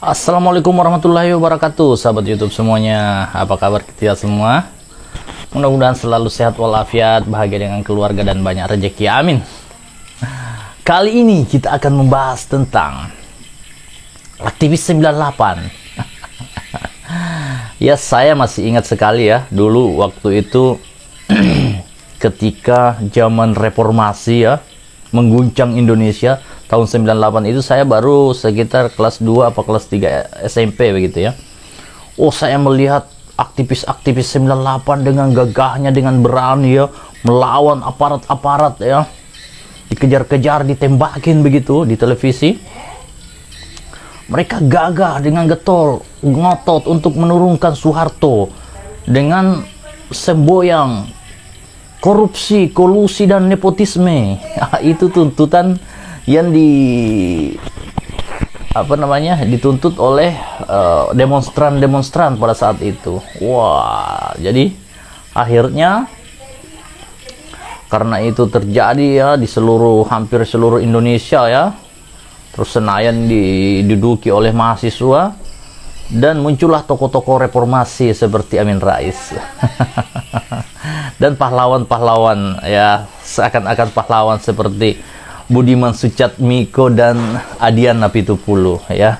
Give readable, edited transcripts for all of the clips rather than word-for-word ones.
Assalamualaikum warahmatullahi wabarakatuh, sahabat YouTube semuanya. Apa kabar kita semua? Mudah-mudahan selalu sehat walafiat, bahagia dengan keluarga dan banyak rezeki. Amin. Kali ini kita akan membahas tentang aktivis 98. Ya, saya masih ingat sekali ya, dulu waktu itu ketika zaman reformasi ya mengguncang Indonesia tahun 98 itu, saya baru sekitar kelas 2 apa kelas 3 SMP begitu ya. Oh, saya melihat aktivis-aktivis 98 dengan gagahnya, dengan berani ya, melawan aparat-aparat ya. Dikejar-kejar, ditembakin begitu di televisi. Mereka gagah dengan getol, ngotot untuk menurunkan Soeharto dengan semboyang korupsi, kolusi, dan nepotisme. Itu tuntutan yang dituntut oleh demonstran-demonstran pada saat itu. Wah, jadi akhirnya karena itu terjadi ya di hampir seluruh Indonesia ya. Terus Senayan diduduki oleh mahasiswa dan muncullah tokoh-tokoh reformasi seperti Amin Rais. Dan pahlawan-pahlawan ya, seakan-akan pahlawan seperti Budiman Sujatmiko dan Adiana Pitupulu ya.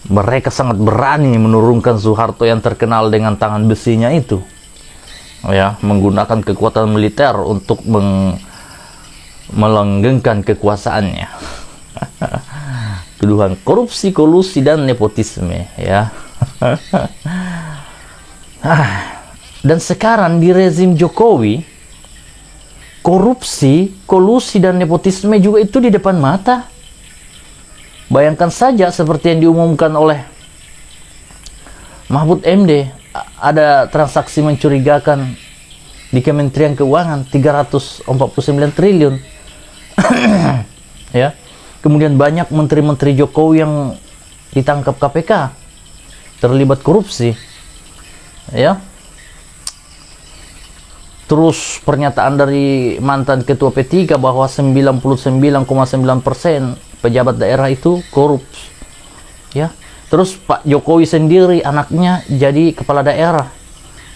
Mereka sangat berani menurunkan Soeharto yang terkenal dengan tangan besinya itu ya, menggunakan kekuatan militer untuk melanggengkan kekuasaannya. Tuduhan korupsi, kolusi, dan nepotisme ya. Dan sekarang di rezim Jokowi, korupsi, kolusi, dan nepotisme juga itu di depan mata. Bayangkan saja seperti yang diumumkan oleh Mahfud MD, ada transaksi mencurigakan di Kementerian Keuangan 349 triliun. Ya. Kemudian banyak menteri-menteri Jokowi yang ditangkap KPK terlibat korupsi. Ya. Terus pernyataan dari mantan ketua P3 bahwa 99,9% pejabat daerah itu korup. Ya. Terus Pak Jokowi sendiri anaknya jadi kepala daerah.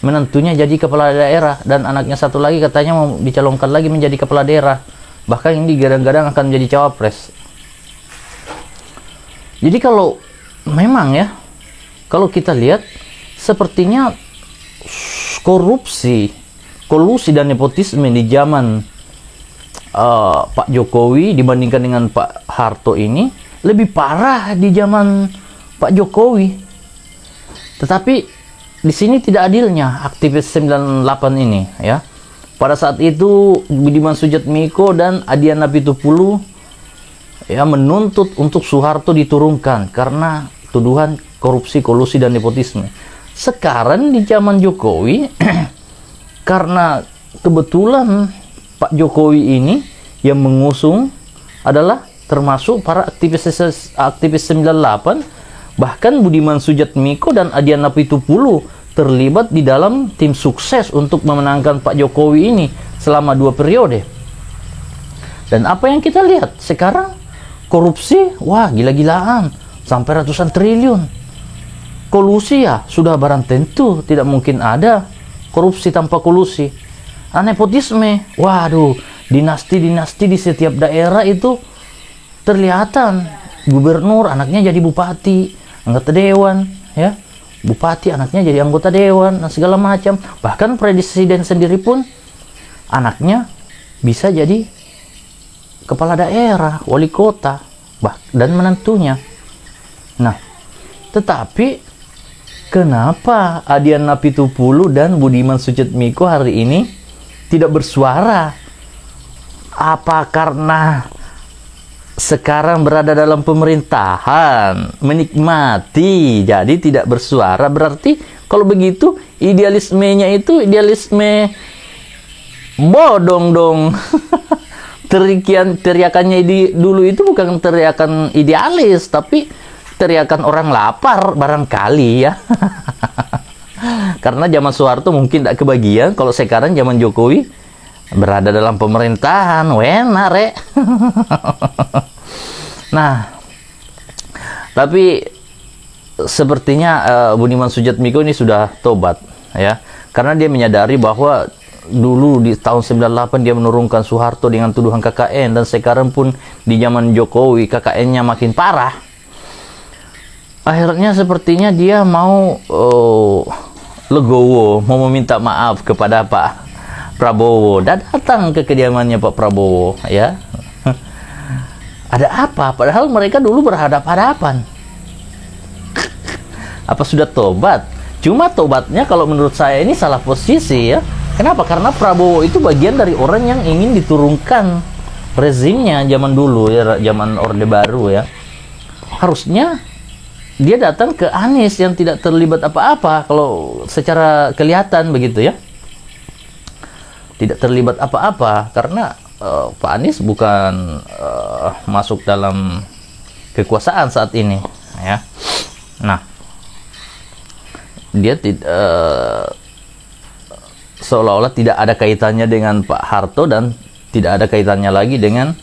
Menantunya jadi kepala daerah dan anaknya satu lagi katanya mau dicalonkan lagi menjadi kepala daerah. Bahkan ini gadang-gadang akan menjadi cawapres. Jadi kalau memang ya, kalau kita lihat sepertinya korupsi, kolusi, dan nepotisme di zaman Pak Jokowi dibandingkan dengan Pak Harto ini lebih parah di zaman Pak Jokowi. Tetapi di sini tidak adilnya aktivis 98 ini ya. Pada saat itu Budiman Sujatmiko dan Adiana Pitupulu ya menuntut untuk Soeharto diturunkan karena tuduhan korupsi, kolusi, dan nepotisme. Sekarang di zaman Jokowi karena kebetulan Pak Jokowi ini yang mengusung adalah termasuk para aktivis 98, bahkan Budiman Sujatmiko dan Adiana Pitupulu terlibat di dalam tim sukses untuk memenangkan Pak Jokowi ini selama 2 periode. Dan apa yang kita lihat sekarang, korupsi, wah gila-gilaan, sampai ratusan triliun. Kolusi ya sudah barang tentu, tidak mungkin ada korupsi tanpa kolusi. Nepotisme, waduh, dinasti-dinasti di setiap daerah itu terlihatan. Gubernur anaknya jadi bupati, anggota dewan ya. Bupati anaknya jadi anggota dewan dan segala macam. Bahkan presiden sendiri pun anaknya bisa jadi kepala daerah, wali kota, dan menantunya. Nah, tetapi kenapa Adiana Pitupulu dan Budiman Sujatmiko hari ini tidak bersuara? Apa karena sekarang berada dalam pemerintahan, menikmati, jadi tidak bersuara? Berarti kalau begitu idealismenya itu idealisme bodong dong. Teriakannya dulu itu bukan teriakan idealis, tapi teriakan orang lapar barangkali ya. Karena zaman Soeharto mungkin tidak kebagian, kalau sekarang zaman Jokowi berada dalam pemerintahan, wena rek. Nah, tapi sepertinya Budiman Sujatmiko ini sudah tobat, ya, karena dia menyadari bahwa dulu di tahun 98 dia menurunkan Soeharto dengan tuduhan KKN, dan sekarang pun di zaman Jokowi KKN-nya makin parah. Akhirnya sepertinya dia mau legowo, mau meminta maaf kepada Pak Prabowo, dan datang ke kediamannya Pak Prabowo, ya. Ada apa? Padahal mereka dulu berhadap-hadapan. Apa sudah tobat? Cuma tobatnya kalau menurut saya ini salah posisi, ya. Kenapa? Karena Prabowo itu bagian dari orang yang ingin diturunkan rezimnya zaman dulu, ya, zaman Orde Baru, ya. Harusnya dia datang ke Anies yang tidak terlibat apa-apa, kalau secara kelihatan begitu, ya. Tidak terlibat apa-apa, karena Pak Anies bukan masuk dalam kekuasaan saat ini, ya. Nah, dia seolah-olah tidak ada kaitannya dengan Pak Harto dan tidak ada kaitannya lagi dengan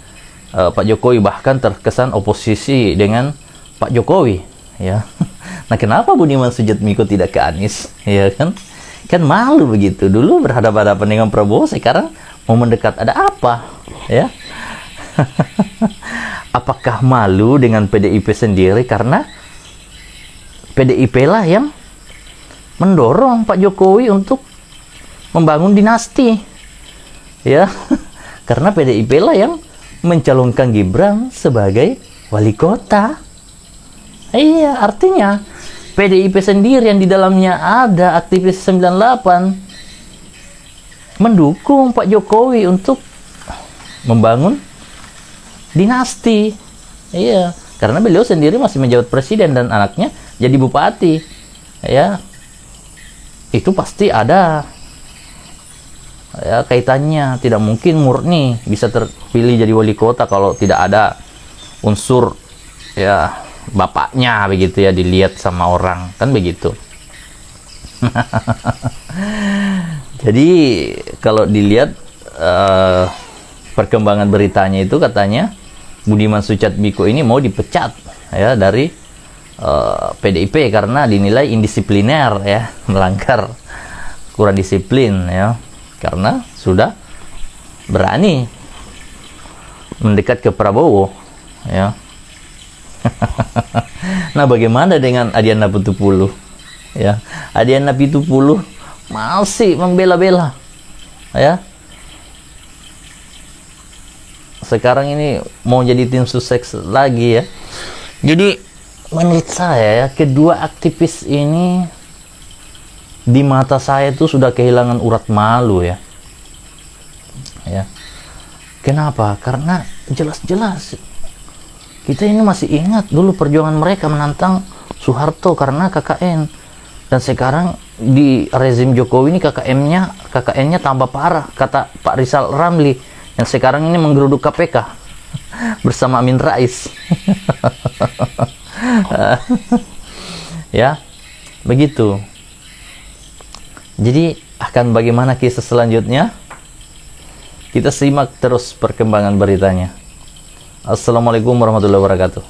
Pak Jokowi, bahkan terkesan oposisi dengan Pak Jokowi, ya. Nah, kenapa Budiman Sujatmiko tidak ke Anies, ya kan? Kan malu begitu. Dulu berhadapan-hadapan dengan Prabowo, sekarang mau mendekat, ada apa, ya? Apakah malu dengan PDIP sendiri karena PDIP lah yang mendorong Pak Jokowi untuk membangun dinasti, ya. Karena PDIP lah yang mencalonkan Gibran sebagai wali kota. Iya, artinya PDIP sendiri yang di dalamnya ada aktivis 98 mendukung Pak Jokowi untuk membangun dinasti. Iya, karena beliau sendiri masih menjabat presiden dan anaknya jadi bupati, ya. Itu pasti ada, ya, kaitannya. Tidak mungkin murni bisa terpilih jadi wali kota kalau tidak ada unsur, ya, bapaknya begitu, ya, dilihat sama orang, kan begitu. Jadi kalau dilihat perkembangan beritanya itu, katanya Budiman Sujatmiko ini mau dipecat, ya, dari PDIP karena dinilai indisipliner, ya, melanggar, kurang disiplin, ya, karena sudah berani mendekat ke Prabowo, ya. Nah, bagaimana dengan Adiana Pitupulu, ya? Adiana Pitupulu masih membela-bela, ya. Sekarang ini mau jadi tim sukses lagi, ya. Jadi menurut saya, ya, kedua aktivis ini di mata saya itu sudah kehilangan urat malu, ya. Ya. Kenapa? Karena jelas-jelas kita ini masih ingat dulu perjuangan mereka menantang Soeharto karena KKN, dan sekarang di rezim Jokowi ini KKN-nya tambah parah, kata Pak Rizal Ramli yang sekarang ini menggeruduk KPK bersama Amin Rais. Ya, begitu. Jadi akan bagaimana kisah selanjutnya? Kita simak terus perkembangan beritanya. Assalamualaikum warahmatullahi wabarakatuh.